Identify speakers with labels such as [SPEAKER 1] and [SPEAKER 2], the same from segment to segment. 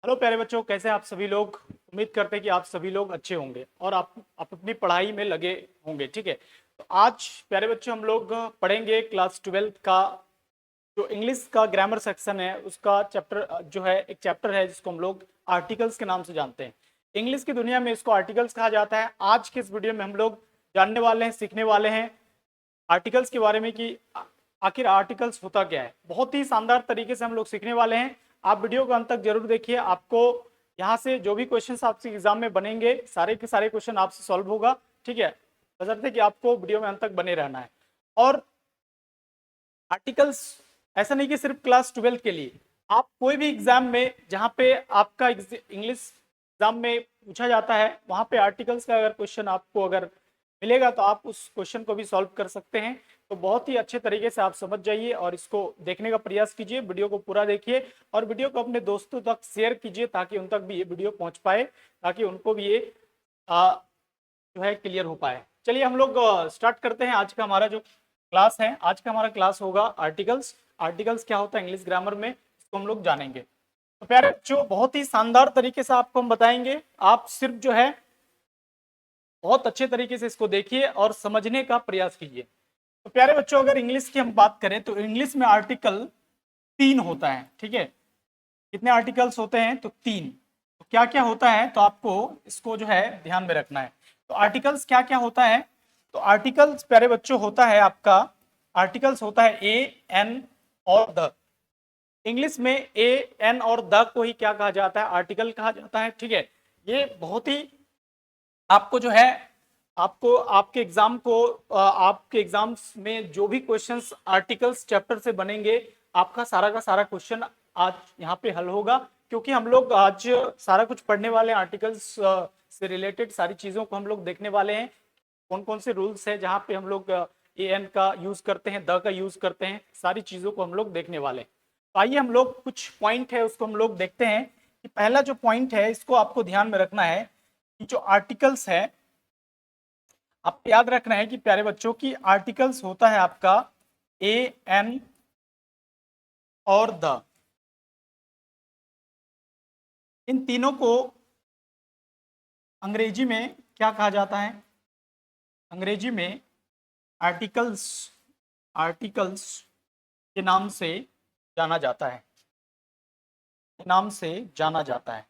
[SPEAKER 1] Hello प्यारे बच्चों, कैसे हैं आप सभी लोग। उम्मीद करते हैं कि आप सभी लोग अच्छे होंगे और आप अपनी पढ़ाई में लगे होंगे। ठीक है, तो आज प्यारे बच्चों हम लोग पढ़ेंगे क्लास 12 का जो इंग्लिश का ग्रामर सेक्शन है उसका चैप्टर जो है, एक चैप्टर है जिसको हम लोग आर्टिकल्स के नाम से जानते हैं। इंग्लिश की दुनिया में इसको आर्टिकल्स कहा जाता है। आज के इस वीडियो में हम लोग जानने वाले हैं, सीखने वाले हैं आर्टिकल्स के बारे में कि आखिर आर्टिकल्स होता क्या है। बहुत ही शानदार तरीके से हम लोग सीखने वाले हैं। आप वीडियो को अंत तक जरूर देखिए। आपको यहाँ से जो भी क्वेश्चंस आपसे एग्जाम में बनेंगे सारे के सारे क्वेश्चन आपसे सॉल्व होगा। ठीक है, बशर्ते कि आपको वीडियो में अंत तक बने रहना है। और आर्टिकल्स ऐसा नहीं कि सिर्फ क्लास 12 के लिए, आप कोई भी एग्जाम में जहाँ पे आपका इंग्लिश एग्जाम में पूछा जाता है वहाँ पे आर्टिकल्स का अगर क्वेश्चन आपको अगर मिलेगा तो आप उस क्वेश्चन को भी सॉल्व कर सकते हैं। तो बहुत ही अच्छे तरीके से आप समझ जाइए और इसको देखने का प्रयास कीजिए। वीडियो को पूरा देखिए और वीडियो को अपने दोस्तों तक शेयर कीजिए ताकि उन तक भी ये वीडियो पहुंच पाए, ताकि उनको भी ये जो है क्लियर हो पाए। चलिए हम लोग स्टार्ट करते हैं। आज का हमारा जो क्लास है, आज का हमारा क्लास होगा आर्टिकल्स। आर्टिकल्स क्या होता है इंग्लिश ग्रामर में, इसको हम लोग जानेंगे। तो प्यारे बच्चों, बहुत ही शानदार तरीके से आपको हम बताएंगे। आप सिर्फ जो है बहुत अच्छे तरीके से इसको देखिए और समझने का प्रयास कीजिए। तो प्यारे बच्चों, अगर इंग्लिश की हम बात करें तो इंग्लिश में आर्टिकल 3 होता है। ठीक है, कितने आर्टिकल्स होते हैं तो 3। तो क्या क्या होता है तो आपको इसको जो है ध्यान में रखना है। तो आर्टिकल्स क्या क्या होता है, तो आर्टिकल्स प्यारे बच्चों होता है आपका, आर्टिकल्स होता है ए एन और द। इंग्लिश में ए एन और द को ही क्या कहा जाता है, आर्टिकल कहा जाता है। ठीक है, ये बहुत ही आपको जो है, आपको आपके एग्जाम को आपके एग्जाम्स में जो भी क्वेश्चंस आर्टिकल्स चैप्टर से बनेंगे, आपका सारा का सारा क्वेश्चन आज यहाँ पे हल होगा। क्योंकि हम लोग आज सारा कुछ पढ़ने वाले हैं, आर्टिकल्स से रिलेटेड सारी चीजों को हम लोग देखने वाले हैं। कौन कौन से रूल्स है जहाँ पे हम लोग ए एन का यूज करते हैं, द का यूज करते हैं, सारी चीजों को हम लोग देखने वाले हैं। तो आइए हम लोग कुछ पॉइंट है उसको हम लोग देखते हैं। कि पहला जो पॉइंट है इसको आपको ध्यान में रखना है कि जो आर्टिकल्स है, आपको याद रखना है कि प्यारे बच्चों की आर्टिकल्स होता है आपका ए एन और द। इन तीनों को अंग्रेजी में क्या कहा जाता है, अंग्रेजी में आर्टिकल्स, आर्टिकल्स के नाम से जाना जाता है, नाम से जाना जाता है।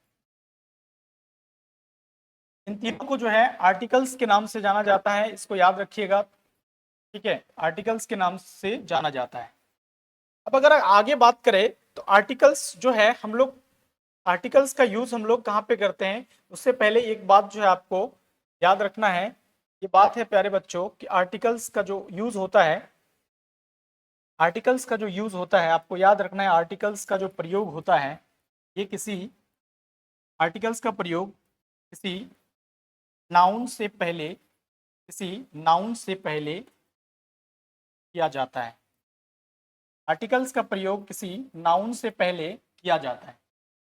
[SPEAKER 1] इन तीनों को जो है आर्टिकल्स के नाम से जाना जाता है, इसको याद रखिएगा। ठीक है, आर्टिकल्स के नाम से जाना जाता है। अब अगर आगे बात करें तो आर्टिकल्स जो है हम लोग, आर्टिकल्स का यूज हम लोग कहाँ पे करते हैं, उससे पहले एक बात जो है आपको याद रखना है। ये बात है प्यारे बच्चों कि आर्टिकल्स का जो यूज होता है, आर्टिकल्स का जो यूज होता है आपको याद रखना है। आर्टिकल्स का जो प्रयोग होता है, ये किसी आर्टिकल्स का प्रयोग किसी नाउन से पहले, किसी नाउन से पहले किया जाता है। आर्टिकल्स का प्रयोग किसी नाउन से पहले किया जाता है।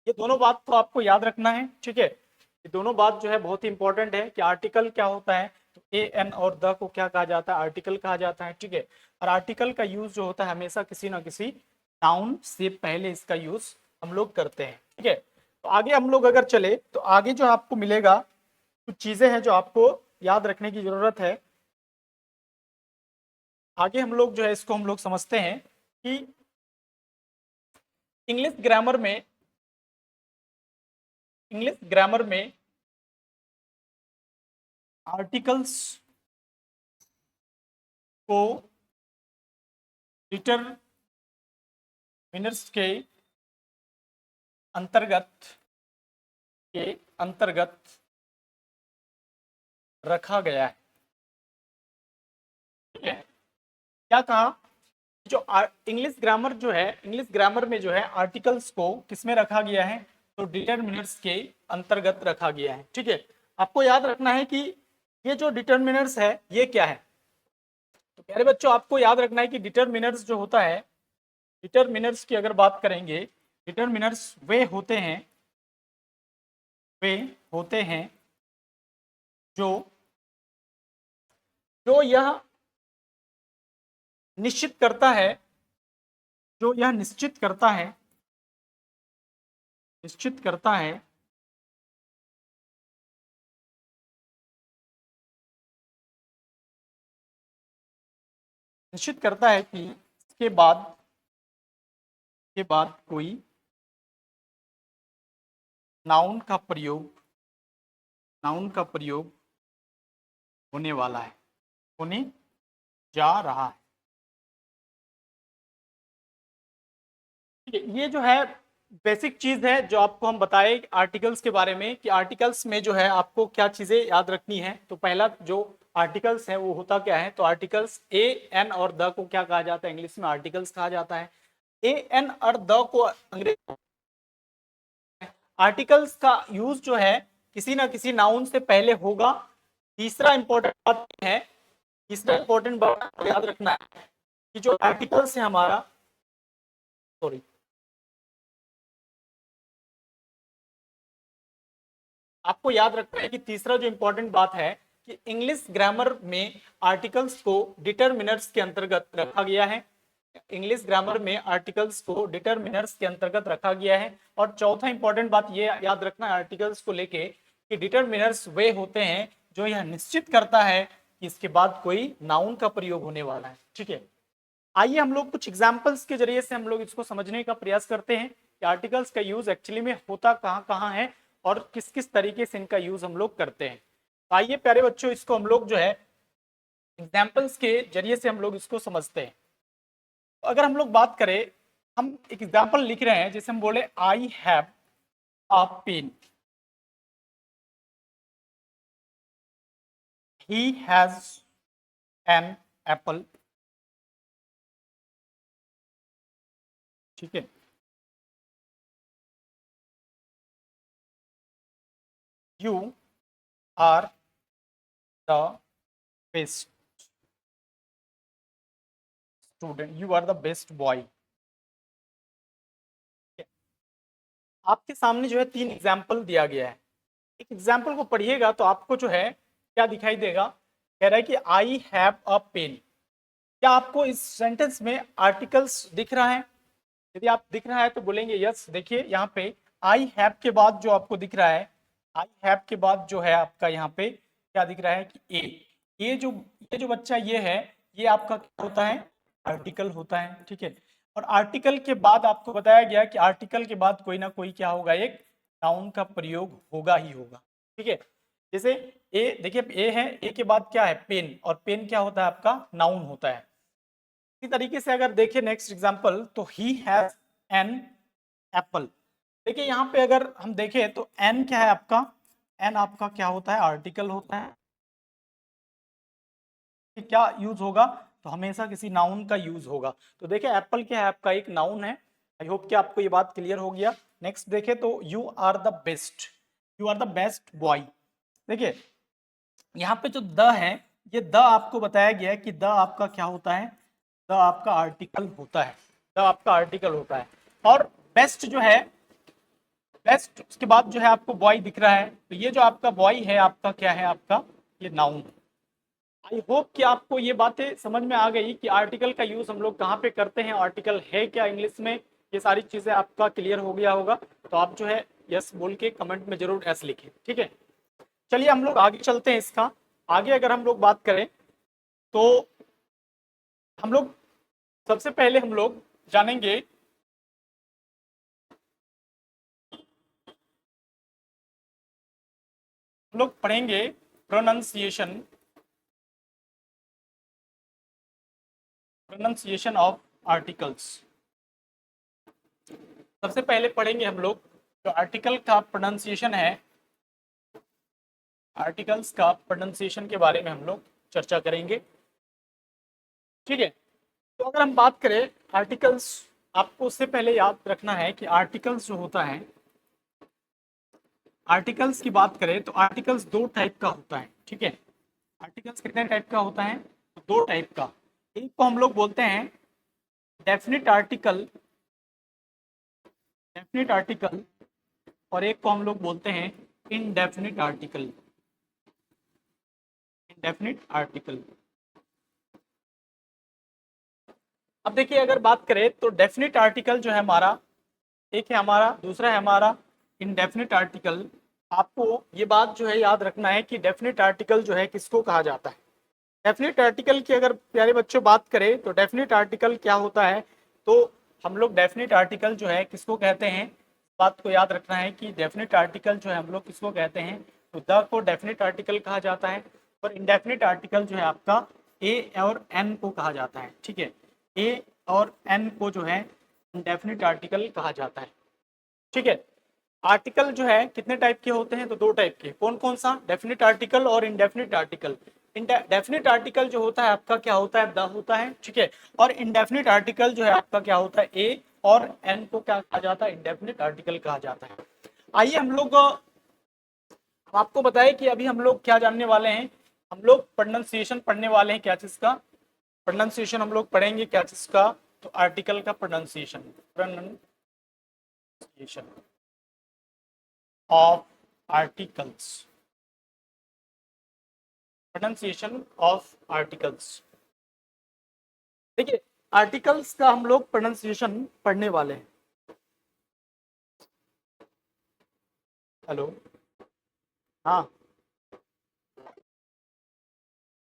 [SPEAKER 1] ये दोनों बात तो आपको याद रखना है। ठीक है, ये दोनों बात जो है बहुत ही इंपॉर्टेंट है कि आर्टिकल क्या होता है, तो ए एन और द को क्या कहा जाता है, आर्टिकल कहा जाता है। ठीक है, और आर्टिकल का यूज जो होता है हमेशा किसी ना किसी नाउन से पहले इसका यूज हम लोग करते हैं। ठीक है, तो आगे हम लोग अगर चले तो आगे जो आपको मिलेगा कुछ चीजें हैं जो आपको याद रखने की जरूरत है। आगे हम लोग जो है इसको हम लोग समझते हैं कि इंग्लिश ग्रामर में, इंग्लिश ग्रामर में आर्टिकल्स को डिटरमिनर्स के अंतर्गत, के अंतर्गत रखा गया है। ठीक है, क्या कहा, जो इंग्लिश ग्रामर जो है, इंग्लिश ग्रामर में जो है आर्टिकल्स को किसमें रखा गया है, तो डिटरमिनर्स के अंतर्गत रखा गया है। ठीक है, आपको याद रखना है कि ये जो डिटरमिनर्स है ये क्या है। तो प्यारे बच्चों, आपको याद रखना है कि डिटरमिनर्स जो होता है, डिटरमिनर्स की अगर बात करेंगे, डिटरमिनर्स वे होते हैं, वे होते हैं जो जो यह निश्चित करता है, जो यह निश्चित करता है निश्चित करता है कि इसके बाद कोई नाउन का प्रयोग होने वाला है, होने जा रहा है। ठीक है, ये जो है बेसिक चीज है जो आपको हम बताए आर्टिकल्स के बारे में कि आर्टिकल्स में जो है आपको क्या चीजें याद रखनी है। तो पहला जो आर्टिकल्स है वो होता क्या है, तो आर्टिकल्स ए एन और द को क्या कहा जाता है, इंग्लिश में आर्टिकल्स कहा जाता है। ए एन और द को अंग्रेजी आर्टिकल्स का यूज जो है किसी ना किसी नाउन से पहले होगा। तीसरा इंपॉर्टेंट बात याद रखना है कि जो आर्टिकल्स है हमारा, सॉरी, आपको याद रखना है कि तीसरा जो इंपॉर्टेंट बात है कि इंग्लिश ग्रामर में आर्टिकल्स को डिटरमिनर्स के अंतर्गत रखा गया है। इंग्लिश ग्रामर में आर्टिकल्स को डिटरमिनर्स के अंतर्गत रखा गया है। और चौथा इंपॉर्टेंट बात ये याद रखना है आर्टिकल्स को लेके कि डिटरमिनर्स वे होते हैं जो यह निश्चित करता है कि इसके बाद कोई नाउन का प्रयोग होने वाला है। ठीक है, आइए हम लोग कुछ एग्जाम्पल्स के जरिए से हम लोग इसको समझने का प्रयास करते हैं कि आर्टिकल्स का यूज एक्चुअली में होता कहाँ कहाँ है और किस किस तरीके से इनका यूज हम लोग करते हैं। आइए प्यारे बच्चों, इसको हम लोग जो है एग्जाम्पल्स के जरिए से हम लोग इसको समझते हैं। तो अगर हम लोग बात करें, हम एक एग्जाम्पल लिख रहे हैं, जैसे हम बोले I have a pen, he has an apple. ठीक है, you are the best student, you are the best boy. आपके सामने जो है तीन एग्जाम्पल दिया गया है। एक एग्जाम्पल को पढ़िएगा तो आपको जो है क्या दिखाई देगा, कह रहा है कि आई हैव अ पेन। क्या आपको इस सेंटेंस में आर्टिकल्स दिख रहा है? यदि आप दिख रहा है तो बोलेंगे यस। देखिए यहाँ पे आई हैव के बाद जो आपको दिख रहा है, आई हैव के बाद जो है आपका यहाँ पे क्या दिख रहा है कि ए, ये जो बच्चा ये है, ये आपका क्या होता है, आर्टिकल होता है। ठीक है, और आर्टिकल के बाद आपको बताया गया कि आर्टिकल के बाद कोई ना कोई क्या होगा, एक नाउन का प्रयोग होगा ही होगा। ठीक है, जैसे ए, देखिए ए है, ए के बाद क्या है, पेन, और पेन क्या होता है आपका, नाउन होता है। इसी तरीके से अगर देखिए नेक्स्ट एग्जांपल, तो ही हैज एन एप्पल। देखिए यहाँ पे अगर हम देखें तो एन क्या है आपका, एन आपका क्या होता है, आर्टिकल होता है। क्या यूज होगा, तो हमेशा किसी नाउन का यूज होगा। तो देखिए एप्पल क्या है आपका, एक नाउन है। आई होप कि आपको ये बात क्लियर हो गया। नेक्स्ट देखें तो you are the best, you are the best boy. देखिए यहाँ पे जो द है, ये द आपको बताया गया है कि द आपका क्या होता है, द आपका आर्टिकल होता है, द आपका आर्टिकल होता है। और बेस्ट जो है, बेस्ट उसके बाद जो है आपको बॉय दिख रहा है, तो ये जो आपका बॉय है आपका क्या है, आपका ये नाउन। आई होप कि आपको ये बातें समझ में आ गई कि आर्टिकल का यूज हम लोग कहाँ पे करते हैं, आर्टिकल है क्या इंग्लिश में, ये सारी चीजें आपका क्लियर हो गया होगा। तो आप जो है यस बोल के कमेंट में जरूर एस लिखें। ठीक है, चलिए हम लोग आगे चलते हैं। इसका आगे अगर हम लोग बात करें तो हम लोग सबसे पहले हम लोग जानेंगे, हम लोग पढ़ेंगे प्रोनाउंसिएशन, प्रोनाउंसिएशन ऑफ आर्टिकल्स। सबसे पहले पढ़ेंगे हम लोग जो आर्टिकल का प्रोनाउंसिएशन है, आर्टिकल्स का प्रोनाउंसिएशन के बारे में हम लोग चर्चा करेंगे। ठीक है, तो अगर हम बात करें आर्टिकल्स, आपको उससे पहले याद रखना है कि आर्टिकल्स जो होता है, आर्टिकल्स की बात करें तो आर्टिकल्स दो टाइप का होता है। ठीक है, आर्टिकल्स कितने टाइप का होता है, तो दो टाइप का। एक को हम लोग बोलते हैं डेफिनिट आर्टिकल, डेफिनिट आर्टिकल, और एक को हम लोग बोलते हैं इनडेफिनिट आर्टिकल, इनडेफिनिट आर्टिकल। अब देखिए अगर बात करें तो डेफिनिट आर्टिकल जो है हमारा, एक है हमारा, दूसरा है हमारा इंडेफिनिट आर्टिकल, आपको ये बात जो है याद रखना है कि डेफिनिट आर्टिकल जो है किसको कहा जाता है। डेफिनिट आर्टिकल की अगर प्यारे बच्चों बात करें तो डेफिनिट आर्टिकल क्या होता है, तो हम लोग डेफिनिट आर्टिकल जो है किसको कहते हैं, बात को याद रखना है कि डेफिनिट आर्टिकल जो है हम लोग किसको कहते हैं, तो द को डेफिनिट आर्टिकल कहा जाता है, और इंडेफिनिट आर्टिकल जो है आपका ए और एन को कहा जाता है। ठीक है, ए और एन को जो है इंडेफिनिट आर्टिकल कहा जाता है। ठीक है, आर्टिकल जो है कितने टाइप के होते हैं, तो दो टाइप के। कौन कौन सा, डेफिनिट आर्टिकल और इंडेफिनिट आर्टिकल। डेफिनिट आर्टिकल जो होता है आपका क्या होता है, द होता है। ठीक है, और इंडेफिनिट आर्टिकल जो है आपका क्या होता है, ए और एन को क्या कहा जाता है, इंडेफिनिट आर्टिकल कहा जाता है। आइए हम लोग आपको बताएं कि अभी हम लोग क्या जानने वाले हैं, हम लोग प्रोनाउंसिएशन पढ़ने वाले हैं। क्या चीज का प्रोनाउंसिएशन हम लोग पढ़ेंगे, क्या चीज का, तो आर्टिकल का pronunciation, pronunciation of articles, pronunciation of articles. देखिए, आर्टिकल्स का हम लोग प्रोनाउंसिएशन पढ़ने वाले हैं। हेलो, हाँ,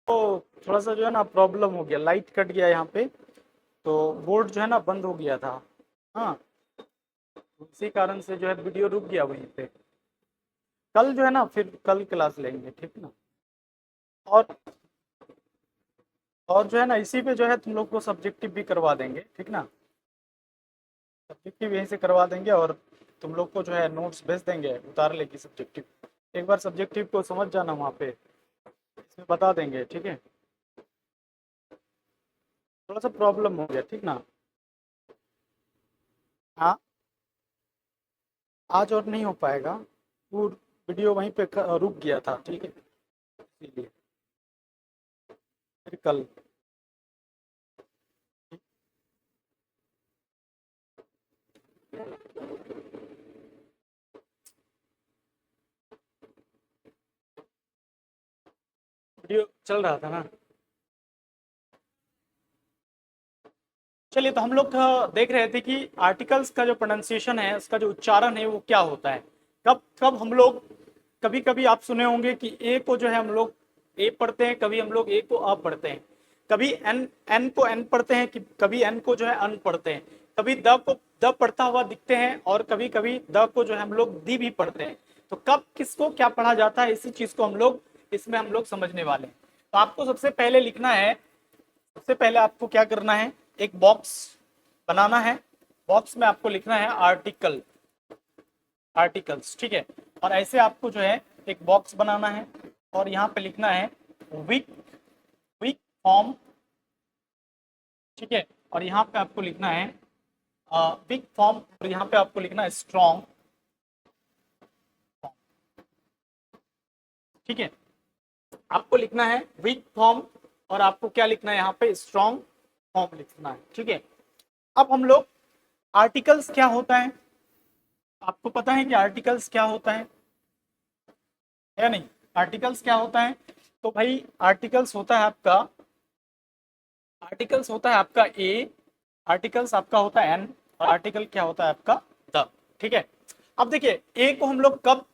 [SPEAKER 1] तो थोड़ा सा जो है ना प्रॉब्लम हो गया, लाइट कट गया यहाँ पे, तो बोर्ड जो है ना बंद हो गया था। हाँ, इसी कारण से जो है वीडियो रुक गया वहीं पे। कल जो है ना फिर कल क्लास लेंगे, ठीक ना। और जो है ना इसी पे जो है तुम लोग को सब्जेक्टिव भी करवा देंगे, ठीक ना। सब्जेक्टिव यहीं से करवा देंगे, और तुम लोग को जो है नोट्स भेज देंगे, उतार लेगी सब्जेक्टिव। एक बार सब्जेक्टिव को समझ जाना, वहाँ पे इसमें बता देंगे, ठीक है। थोड़ा सा प्रॉब्लम हो गया, ठीक ना। हाँ, आज और नहीं हो पाएगा, वो वीडियो वहीं पे रुक गया था, ठीक है, इसीलिए फिर कल। वीडियो चल रहा था ना। चलिए, तो हम लोग देख रहे थे कि आर्टिकल्स का जो प्रोनाउंसिएशन है, उसका जो उच्चारण है वो क्या होता है। कब कब हम लोग, कभी कभी आप सुने होंगे कि ए को जो है हम लोग ए पढ़ते हैं, कभी हम लोग ए को अ पढ़ते हैं, कभी एन एन को एन पढ़ते हैं, कि कभी एन को जो है अन पढ़ते हैं, कभी द को द पढ़ता हुआ दिखते हैं, और कभी कभी द को जो है हम लोग दी भी पढ़ते हैं। तो कब किसको क्या पढ़ा जाता है, इसी चीज को हम लोग इसमें हम लोग समझने वाले हैं। तो आपको सबसे पहले लिखना है, सबसे पहले आपको क्या करना है, एक बॉक्स बनाना है। बॉक्स में आपको लिखना है आर्टिकल, आर्टिकल्स, ठीक है। और ऐसे आपको जो है एक बॉक्स बनाना है, और यहाँ पे लिखना है वीक, वीक फॉर्म, ठीक है। और यहाँ पे आपको लिखना है वीक फॉर्म, और यहाँ पे आपको लिखना है स्ट्रॉन्ग, ठीक है। आपको लिखना है वीक फॉर्म, और आपको क्या लिखना है यहाँ पे, स्ट्रॉन्ग फॉर्म लिखना है, ठीक है। अब हम लोग, आर्टिकल्स क्या होता है, आपको पता है कि आर्टिकल्स क्या होता है या नहीं। आर्टिकल्स क्या होता है, तो भाई आर्टिकल्स होता है आपका, आर्टिकल्स होता है आपका ए, आर्टिकल्स आपका होता है एन, और आर्टिकल क्या होता है आपका द, ठीक है। अब देखिए, ए को हम लोग कब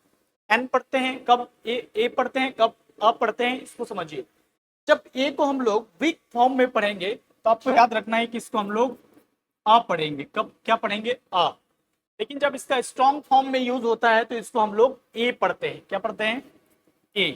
[SPEAKER 1] एन पढ़ते हैं, कब ए पढ़ते हैं, कब अ पढ़ते हैं, इसको समझिए। जब ए को हम लोग वीक फॉर्म में पढ़ेंगे, तो आपको याद रखना है कि इसको हम लोग अ पढ़ेंगे, कब क्या पढ़ेंगे, अ। लेकिन जब इसका स्ट्रॉन्ग फॉर्म में यूज होता है, तो इसको हम लोग ए पढ़ते हैं, क्या पढ़ते हैं, ए।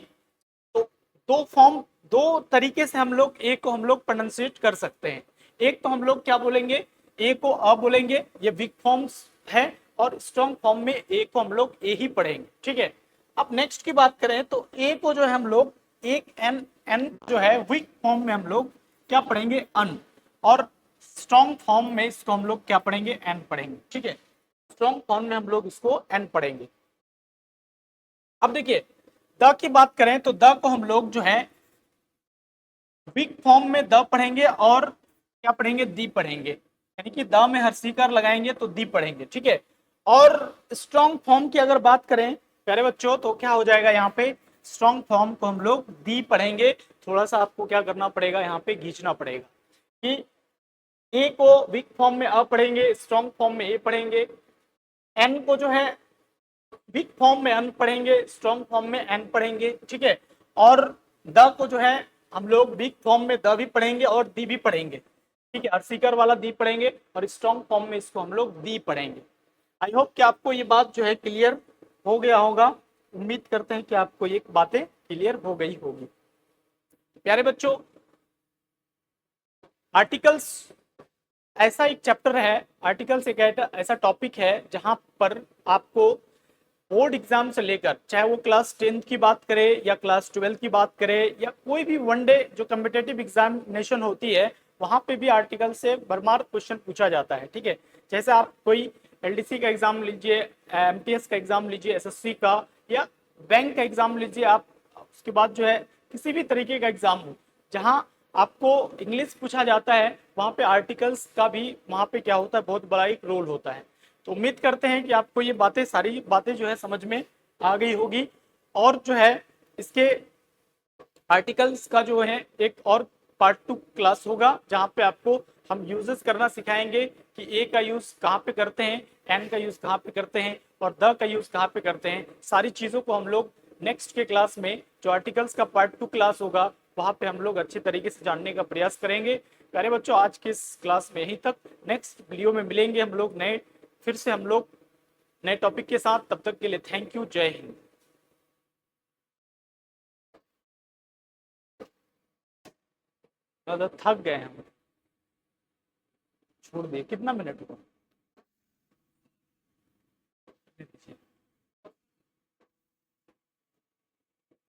[SPEAKER 1] तो दो फॉर्म, दो तरीके से हम लोग ए को हम लोग प्रोनाउंसिएट कर सकते हैं। एक तो हम लोग क्या बोलेंगे, ए को अ बोलेंगे, ये वीक फॉर्म्स है, और स्ट्रॉन्ग फॉर्म में ए को हम लोग ए ही पढ़ेंगे, ठीक है। अब नेक्स्ट की बात करें, तो ए को जो है हम लोग एक एन, एन जो है वीक फॉर्म में हम लोग क्या पढ़ेंगे, अन, और स्ट्रॉन्ग फॉर्म में इसको हम लोग क्या पढ़ेंगे, एन पढ़ेंगे, ठीक है। स्ट्रॉन्ग फॉर्म में हम लोग इसको एन पढ़ेंगे। अब देखिए, द की बात करें, तो द को हम लोग जो है वीक फॉर्म में द पढ़ेंगे, और क्या पढ़ेंगे, दी पढ़ेंगे, यानी कि द में हर्षिकार लगाएंगे तो दी पढ़ेंगे, ठीक है। और स्ट्रॉन्ग फॉर्म की अगर बात करें प्यारे बच्चों, तो क्या हो जाएगा, यहाँ पे स्ट्रॉन्ग फॉर्म को हम लोग दी पढ़ेंगे। थोड़ा सा आपको क्या करना पड़ेगा, यहाँ पे खींचना पड़ेगा कि ए को वीक फॉर्म में अ पढ़ेंगे, स्ट्रॉन्ग फॉर्म में ए पढ़ेंगे, एन को जो है वीक फॉर्म में अन पढ़ेंगे, स्ट्रॉन्ग फॉर्म में एन पढ़ेंगे, ठीक है। और द को जो है हम लोग वीक फॉर्म में द भी पढ़ेंगे और दी भी पढ़ेंगे, ठीक है। अर्सिकर वाला दी पढ़ेंगे और स्ट्रॉन्ग फॉर्म में इसको हम लोग दी पढ़ेंगे। आई होप कि आपको ये बात जो है क्लियर हो गया होगा। उम्मीद करते हैं कि आपको ये बातें क्लियर हो गई होगी। प्यारे बच्चों, आर्टिकल्स ऐसा एक चैप्टर है, आर्टिकल्स एक ऐसा टॉपिक है जहां पर आपको बोर्ड एग्जाम से लेकर, चाहे वो क्लास 10th की बात करे या क्लास 12th की बात करे या कोई भी वनडे जो कम्पिटेटिव एग्जामिनेशन होती है, वहां पे भी आर्टिकल से भरमार क्वेश्चन पूछा जाता है, ठीक है। जैसे आप कोई एलडीसी का एग्जाम लीजिए, एमटीएस का एग्जाम लीजिए, एसएससी का, या बैंक का एग्जाम लीजिए आप, उसके बाद जो है किसी भी तरीके का एग्जाम हो जहां आपको इंग्लिश पूछा जाता है, वहां पे आर्टिकल्स का भी वहां पे क्या होता है, बहुत बड़ा एक रोल होता है। तो उम्मीद करते हैं कि आपको ये बातें, सारी बातें जो है समझ में आ गई होगी। और जो है इसके आर्टिकल्स का जो है एक और पार्ट 2 क्लास होगा जहां पे आपको हम यूजेस करना सिखाएंगे कि ए का यूज कहाँ पे करते हैं, एन का यूज कहाँ पे करते हैं और द का यूज कहाँ पे करते हैं। सारी चीजों को हम लोग नेक्स्ट के क्लास में, जो आर्टिकल्स का पार्ट 2 क्लास होगा, वहां पे हम लोग अच्छे तरीके से जानने का प्रयास करेंगे। प्यारे बच्चों, आज के इस क्लास में यहीं तक। नेक्स्ट वीडियो में मिलेंगे हम लोग नए, फिर से हम लोग नए टॉपिक के साथ। तब तक के लिए थैंक यू, जय हिंद। थक गए हम, छोड़ दिए। कितना मिनट हुआ?